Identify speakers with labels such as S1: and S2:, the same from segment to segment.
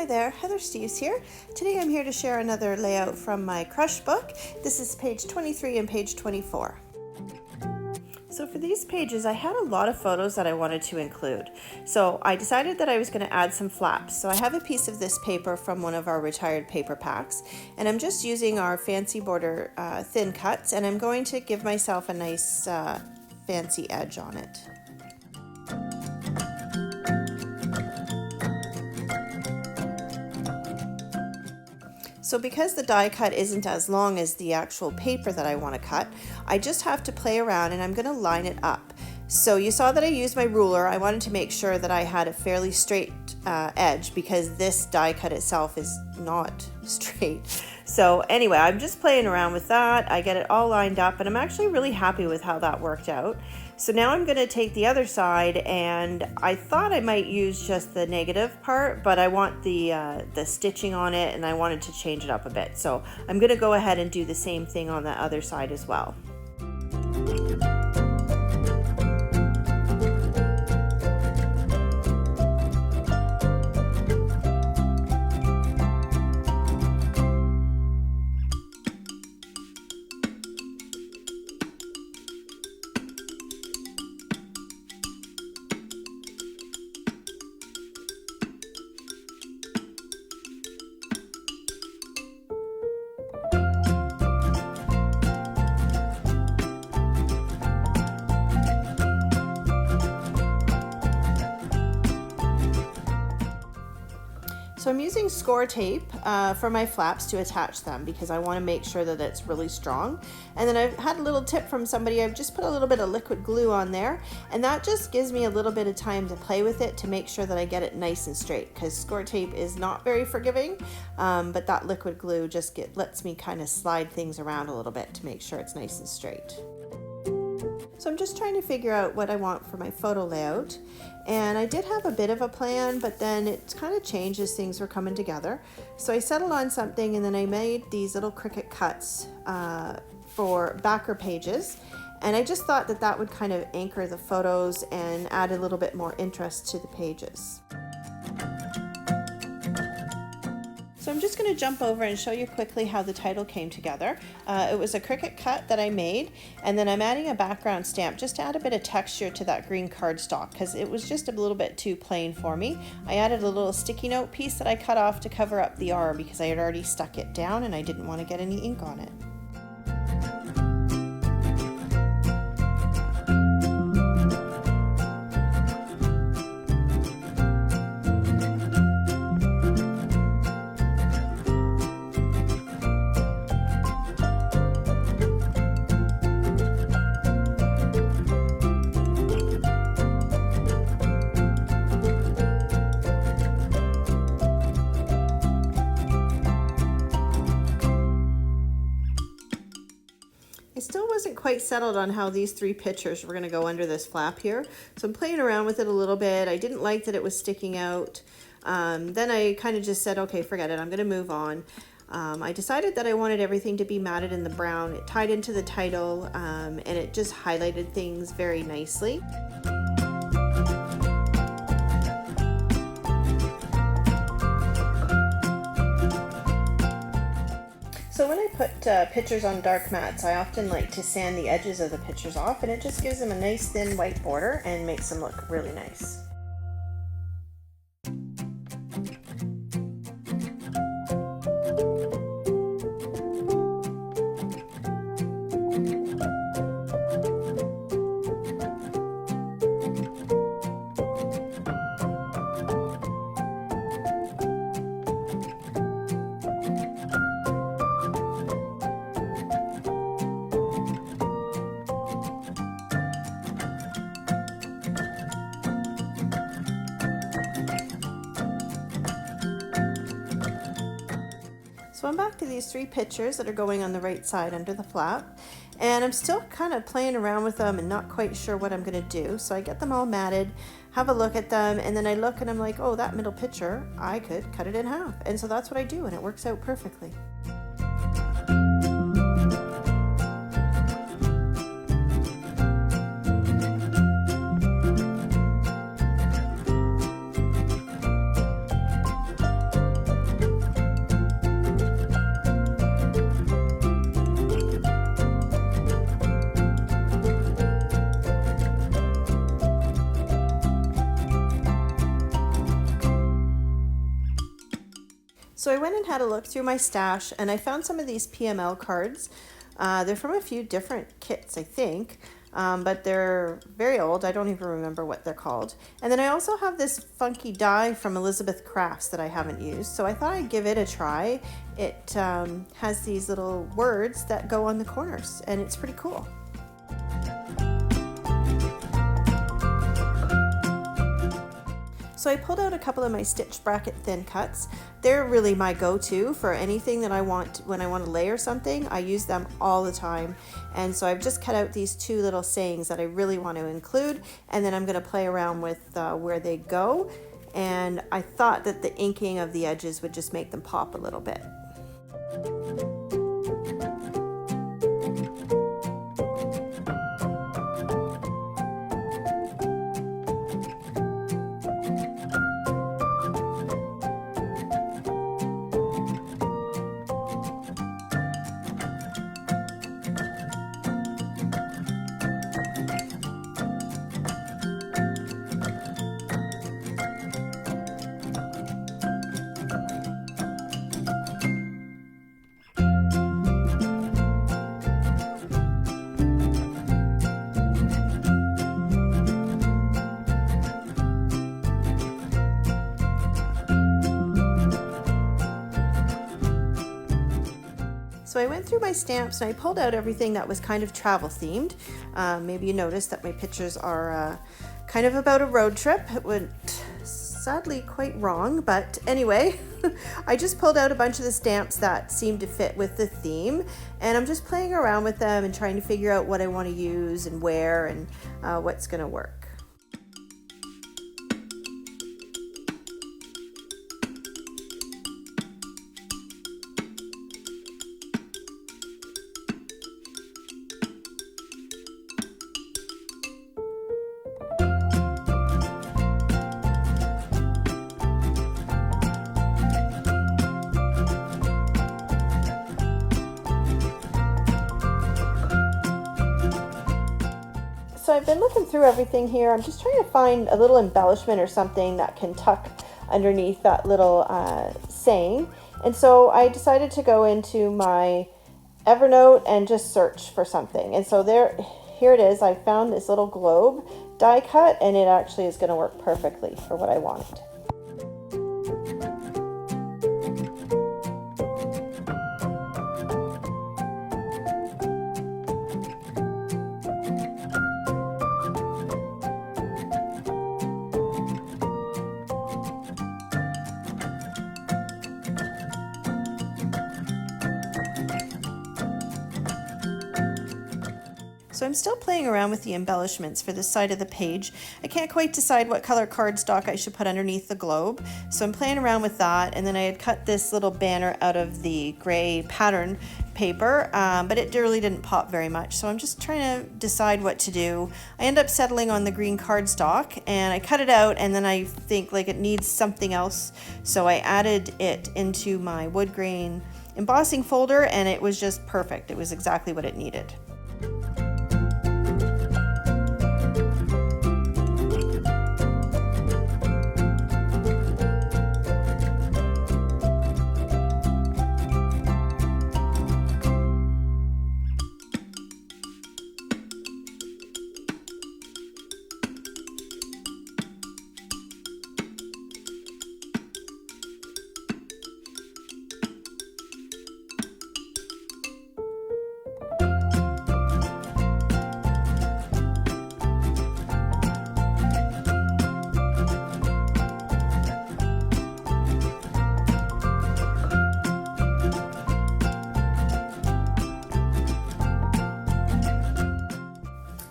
S1: Hi there, Heather Steves here. Today I'm here to share another layout from my Crush book. This is page 23 and page 24. So for these pages, I had a lot of photos that I wanted to include. So I decided that I was going to add some flaps. So I have a piece of this paper from one of our retired paper packs, and I'm just using our fancy border thin cuts, and I'm going to give myself a nice fancy edge on it. So because the die cut isn't as long as the actual paper that I want to cut, I just have to play around and I'm going to line it up. So you saw that I used my ruler. I wanted to make sure that I had a fairly straight edge because this die cut itself is not straight. So anyway, I'm just playing around with that. I get it all lined up and I'm actually really happy with how that worked out. So now I'm going to take the other side, and I thought I might use just the negative part, but I want the stitching on it and I wanted to change it up a bit. So I'm going to go ahead and do the same thing on the other side as well. So I'm using score tape for my flaps to attach them because I want to make sure that it's really strong. And then I've had a little tip from somebody. I've just put a little bit of liquid glue on there, and that just gives me a little bit of time to play with it to make sure that I get it nice and straight, because score tape is not very forgiving, but that liquid glue just lets me kind of slide things around a little bit to make sure it's nice and straight. So I'm just trying to figure out what I want for my photo layout, and I did have a bit of a plan, but then it kind of changed as things were coming together. So I settled on something, and then I made these little Cricut cuts for backer pages, and I just thought that that would kind of anchor the photos and add a little bit more interest to the pages. So I'm just going to jump over and show you quickly how the title came together. It was a Cricut cut that I made, and then I'm adding a background stamp just to add a bit of texture to that green cardstock because it was just a little bit too plain for me. I added a little sticky note piece that I cut off to cover up the R because I had already stuck it down and I didn't want to get any ink on it. I still wasn't quite settled on how these three pictures were going to go under this flap here. So I'm playing around with it a little bit. I didn't like that it was sticking out. Then I kind of just said, okay, forget it. I'm going to move on. I decided that I wanted everything to be matted in the brown. It tied into the title, and it just highlighted things very nicely. So when I put pictures on dark mats, I often like to sand the edges of the pictures off, and it just gives them a nice thin white border and makes them look really nice. So I'm back to these three pictures that are going on the right side under the flap, and I'm still kind of playing around with them and not quite sure what I'm going to do. So I get them all matted, have a look at them, and then I look and I'm like, oh, that middle picture, I could cut it in half. And so that's what I do, and it works out perfectly. So I went and had a look through my stash, and I found some of these PML cards. They're from a few different kits, I think, but they're very old. I don't even remember what they're called. And then I also have this funky die from Elizabeth Crafts that I haven't used, so I thought I'd give it a try. It has these little words that go on the corners, and it's pretty cool. So I pulled out a couple of my stitch bracket thin cuts. They're really my go-to for anything that I want when I want to layer something. I use them all the time. And so I've just cut out these two little sayings that I really want to include, and then I'm going to play around with where they go. And I thought that the inking of the edges would just make them pop a little bit. So I went through my stamps and I pulled out everything that was kind of travel themed. Maybe you noticed that my pictures are kind of about a road trip. It went sadly quite wrong, but anyway, I just pulled out a bunch of the stamps that seemed to fit with the theme, and I'm just playing around with them and trying to figure out what I want to use and where and what's going to work. So I've been looking through everything here. I'm just trying to find a little embellishment or something that can tuck underneath that little saying. And so I decided to go into my Evernote and just search for something. And so here it is. I found this little globe die cut, and it actually is going to work perfectly for what I wanted. So I'm still playing around with the embellishments for this side of the page. I can't quite decide what color cardstock I should put underneath the globe, so I'm playing around with that. And then I had cut this little banner out of the gray pattern paper, but it really didn't pop very much, so I'm just trying to decide what to do. I end up settling on the green cardstock, and I cut it out, and then I think like it needs something else, so I added it into my wood grain embossing folder, and it was just perfect. It was exactly what it needed.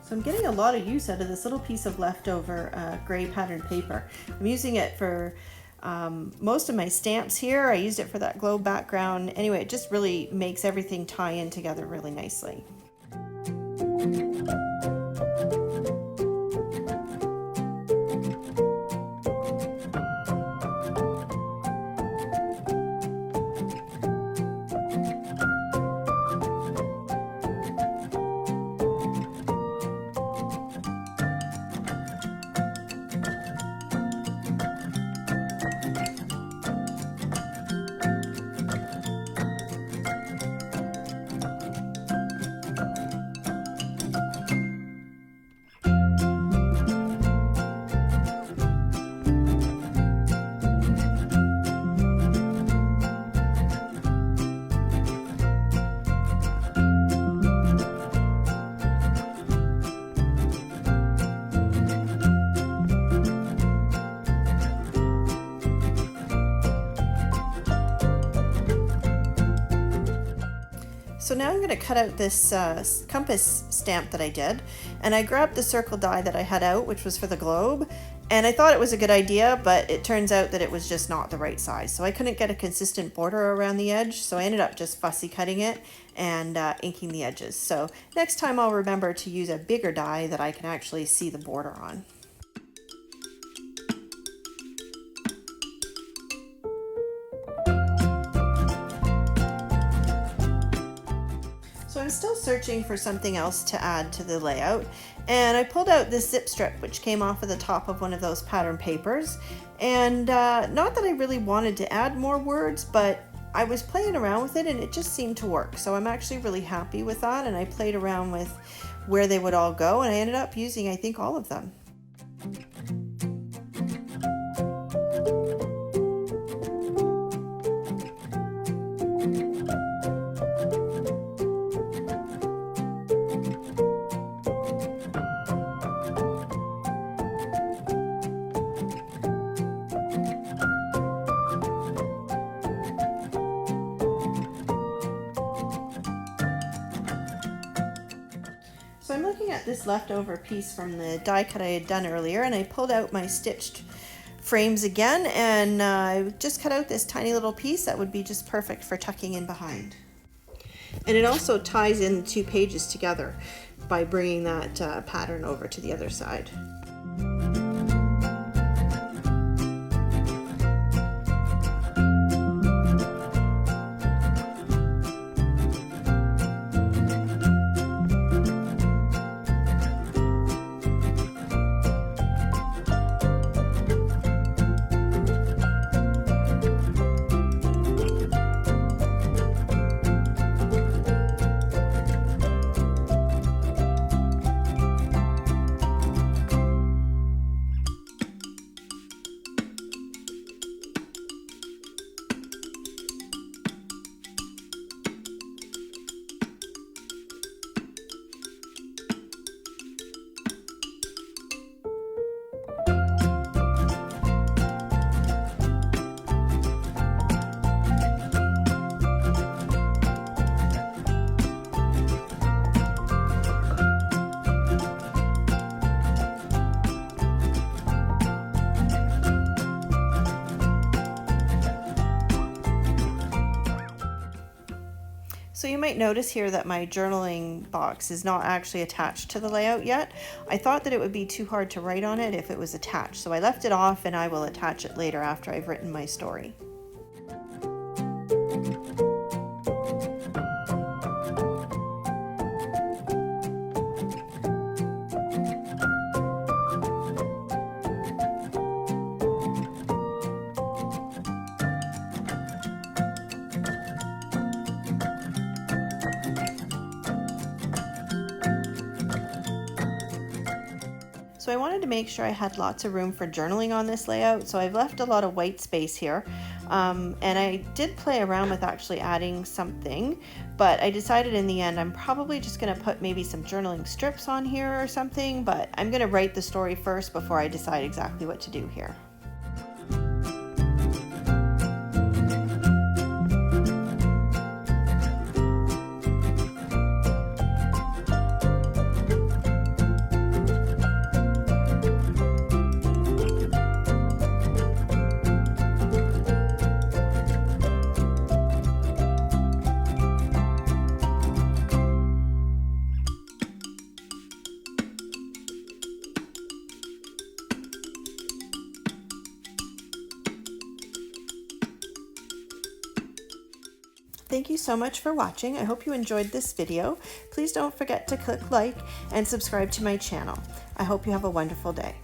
S1: So I'm getting a lot of use out of this little piece of leftover gray pattern paper. I'm using it for most of my stamps here. I used it for that globe background. Anyway, it just really makes everything tie in together really nicely. So now I'm going to cut out this compass stamp that I did, and I grabbed the circle die that I had out, which was for the globe, and I thought it was a good idea, but it turns out that it was just not the right size. So I couldn't get a consistent border around the edge, so I ended up just fussy cutting it and inking the edges. So next time I'll remember to use a bigger die that I can actually see the border on. So I'm still searching for something else to add to the layout, and I pulled out this zip strip which came off of the top of one of those pattern papers, and not that I really wanted to add more words, but I was playing around with it and it just seemed to work. So I'm actually really happy with that, and I played around with where they would all go, and I ended up using, I think, all of them. So I'm looking at this leftover piece from the die cut I had done earlier, and I pulled out my stitched frames again, and I just cut out this tiny little piece that would be just perfect for tucking in behind. And it also ties in the two pages together by bringing that pattern over to the other side. So you might notice here that my journaling box is not actually attached to the layout yet. I thought that it would be too hard to write on it if it was attached, so I left it off, and I will attach it later after I've written my story. So I wanted to make sure I had lots of room for journaling on this layout, so I've left a lot of white space here. And I did play around with actually adding something, but I decided in the end I'm probably just going to put maybe some journaling strips on here or something, but I'm going to write the story first before I decide exactly what to do here. Thank you so much for watching. I hope you enjoyed this video. Please don't forget to click like and subscribe to my channel. I hope you have a wonderful day.